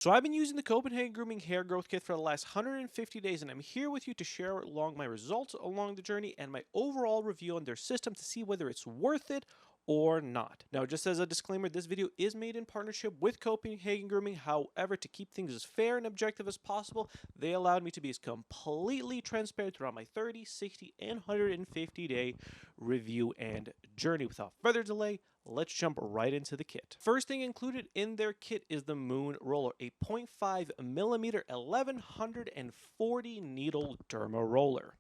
So I've been using the Copenhagen Grooming Hair Growth Kit for the last 150 days, and I'm here with you to share along my results along the journey and my overall review on their system to see whether it's worth it or not. Now, just as a disclaimer, this video is made in partnership with Copenhagen Grooming. However, to keep things as fair and objective as possible, they allowed me to be as completely transparent throughout my 30, 60, and 150 day review and journey. Without further delay, let's jump right into the kit. First thing included in their kit is the Moon Roller, a 0.5 millimeter 1140 needle derma roller.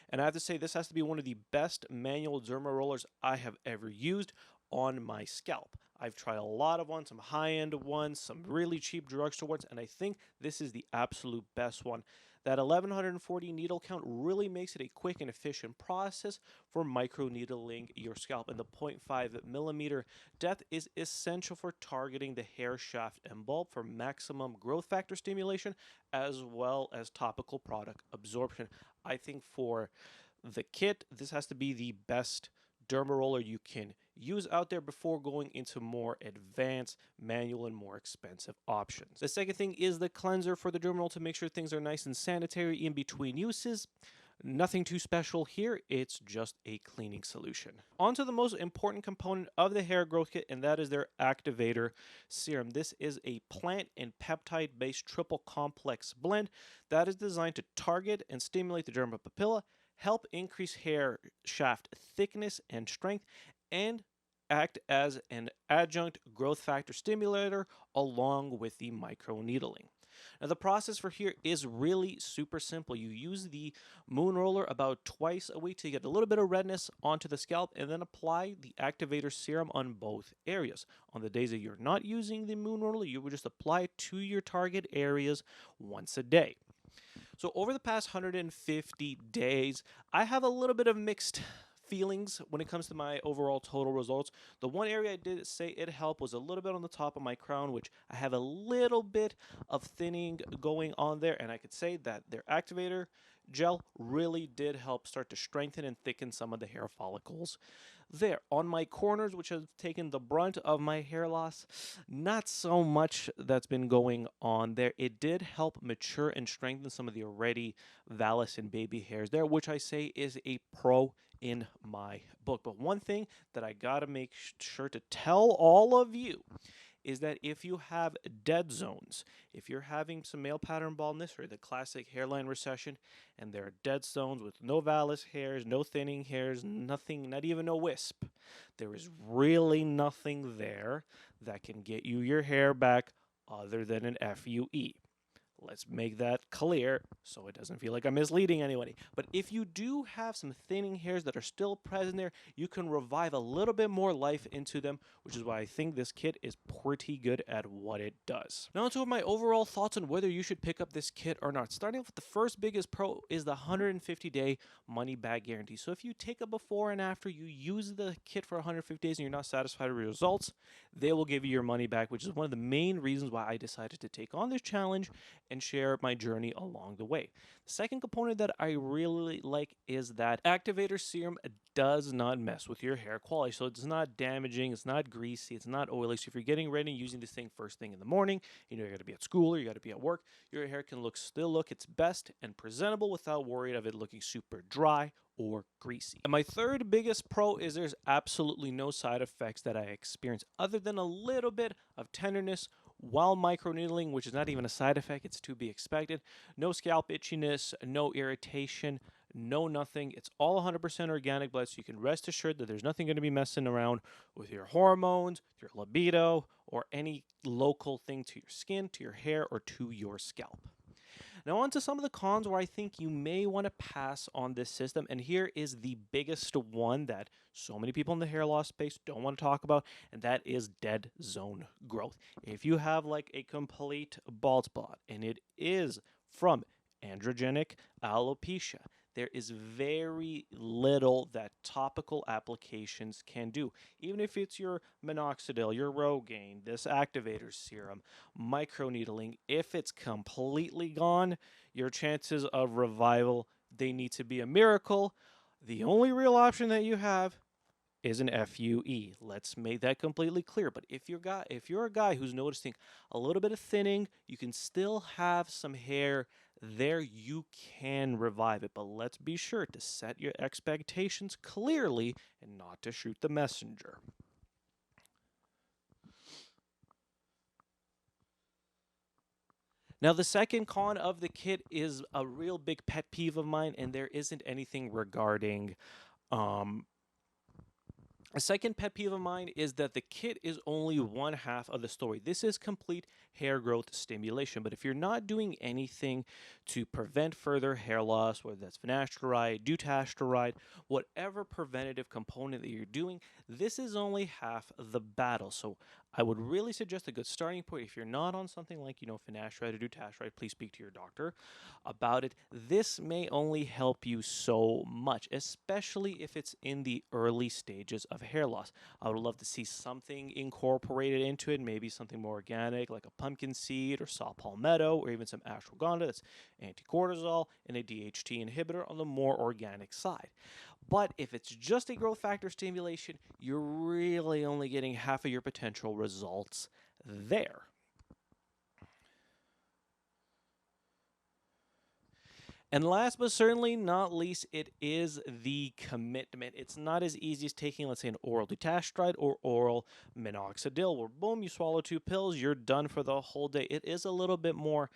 And I have to say, this has to be one of the best manual derma rollers I have ever used on my scalp. I've tried a lot of ones, some high-end ones, some really cheap drugstore ones, and I think this is the absolute best one. That 1140 needle count really makes it a quick and efficient process for microneedling your scalp, and the 0.5 millimeter depth is essential for targeting the hair shaft and bulb for maximum growth factor stimulation as well as topical product absorption. I think for the kit, this has to be the best derma roller you can use out there before going into more advanced manual and more expensive options. The second thing is the cleanser for the derma roller to make sure things are nice and sanitary in between uses. Nothing too special here, it's just a cleaning solution. On to the most important component of the hair growth kit, and that is their activator serum. This is a plant and peptide based triple complex blend that is designed to target and stimulate the derma papilla, help increase hair shaft thickness and strength, and act as an adjunct growth factor stimulator along with the microneedling. Now, the process for here is really super simple. You use the Moon Roller about twice a week to get a little bit of redness onto the scalp, and then apply the activator serum on both areas. On the days that you're not using the Moon Roller, you would just apply it to your target areas once a day. So over the past 150 days, I have a little bit of mixed feelings when it comes to my overall total results. The one area I did say it helped was a little bit on the top of my crown, which I have a little bit of thinning going on there, and I could say that their activator gel really did help start to strengthen and thicken some of the hair follicles there. On my corners, which have taken the brunt of my hair loss, not so much that's been going on there. It did help mature and strengthen some of the already vellus and baby hairs there, which I say is a pro in my book. But one thing that I gotta make sure to tell all of you is that if you have dead zones, if you're having some male pattern baldness or the classic hairline recession, and there are dead zones with no vellus hairs, no thinning hairs, nothing, not even a wisp, there is really nothing there that can get you your hair back other than an FUE. Let's make that clear so it doesn't feel like I'm misleading anybody. But if you do have some thinning hairs that are still present there, you can revive a little bit more life into them, which is why I think this kit is pretty good at what it does. Now onto my overall thoughts on whether you should pick up this kit or not. Starting off with the first biggest pro is the 150-day money back guarantee. So if you take a before and after, you use the kit for 150 days and you're not satisfied with your results, they will give you your money back, which is one of the main reasons why I decided to take on this challenge and share my journey along the way. The second component that I really like is that activator serum does not mess with your hair quality. So it's not damaging, it's not greasy, it's not oily. So if you're getting ready and using this thing first thing in the morning, you know you're going to be at school or you got to be at work, your hair can still look its best and presentable without worrying of it looking super dry or greasy. And my third biggest pro is there's absolutely no side effects that I experience other than a little bit of tenderness while microneedling, which is not even a side effect, it's to be expected. No scalp itchiness, no irritation, no nothing. It's all 100% organic blood, so you can rest assured that there's nothing going to be messing around with your hormones, your libido, or any local thing to your skin, to your hair, or to your scalp. Now on to some of the cons where I think you may want to pass on this system, and here is the biggest one that so many people in the hair loss space don't want to talk about, and that is dead zone growth. If you have like a complete bald spot and it is from androgenic alopecia, there is very little that topical applications can do. Even if it's your minoxidil, your Rogaine, this activator serum, microneedling, if it's completely gone, your chances of revival, they need to be a miracle. The only real option that you have is an FUE. Let's make that completely clear. But if you're a guy who's noticing a little bit of thinning, you can still have some hair there, you can revive it. But let's be sure to set your expectations clearly and not to shoot the messenger. Now, the second con of the kit is a real big pet peeve of mine, and there isn't anything regarding um, a second pet peeve of mine is that the kit is only one half of the story. This is complete hair growth stimulation, but if you're not doing anything to prevent further hair loss, whether that's finasteride, dutasteride, whatever preventative component that you're doing, this is only half the battle. So I would really suggest a good starting point. If you're not on something like, finasteride or dutasteride, please speak to your doctor about it. This may only help you so much, especially if it's in the early stages of hair loss. I would love to see something incorporated into it, maybe something more organic like a pumpkin seed or saw palmetto or even some ashwagandha that's anti-cortisol and a DHT inhibitor on the more organic side. But if it's just a growth factor stimulation, you're really only getting half of your potential results there. And last but certainly not least, it is the commitment. It's not as easy as taking, let's say, an oral dutasteride or oral minoxidil, where boom, you swallow 2 pills, you're done for the whole day. It is a little bit more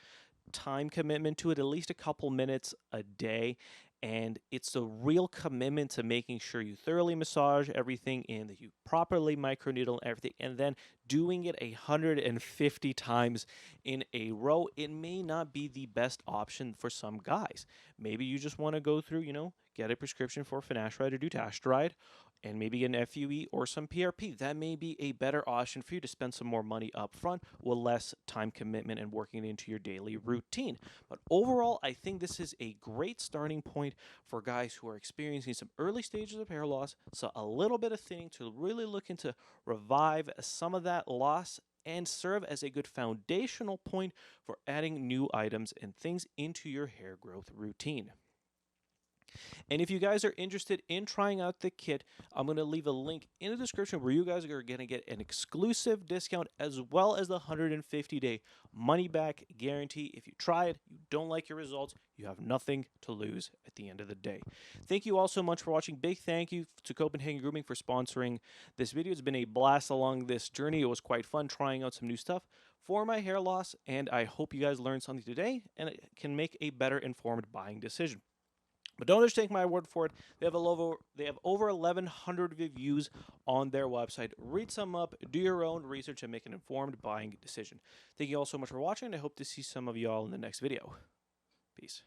time commitment to it, at least a couple minutes a day. And it's a real commitment to making sure you thoroughly massage everything in, that you properly microneedle everything, and then doing it 150 times in a row. It may not be the best option for some guys. Maybe you just want to go through, get a prescription for finasteride or dutasteride, and maybe get an FUE or some PRP. That may be a better option for you to spend some more money up front with less time commitment and working it into your daily routine. But overall, I think this is a great starting point for guys who are experiencing some early stages of hair loss, so a little bit of thinning to really look into revive some of that loss and serve as a good foundational point for adding new items and things into your hair growth routine. And if you guys are interested in trying out the kit, I'm going to leave a link in the description where you guys are going to get an exclusive discount as well as the 150-day money-back guarantee. If you try it, you don't like your results, you have nothing to lose at the end of the day. Thank you all so much for watching. Big thank you to Copenhagen Grooming for sponsoring this video. It's been a blast along this journey. It was quite fun trying out some new stuff for my hair loss, and I hope you guys learned something today and it can make a better informed buying decision. But don't just take my word for it. They have over 1,100 reviews on their website. Read some up, do your own research, and make an informed buying decision. Thank you all so much for watching. I hope to see some of you all in the next video. Peace.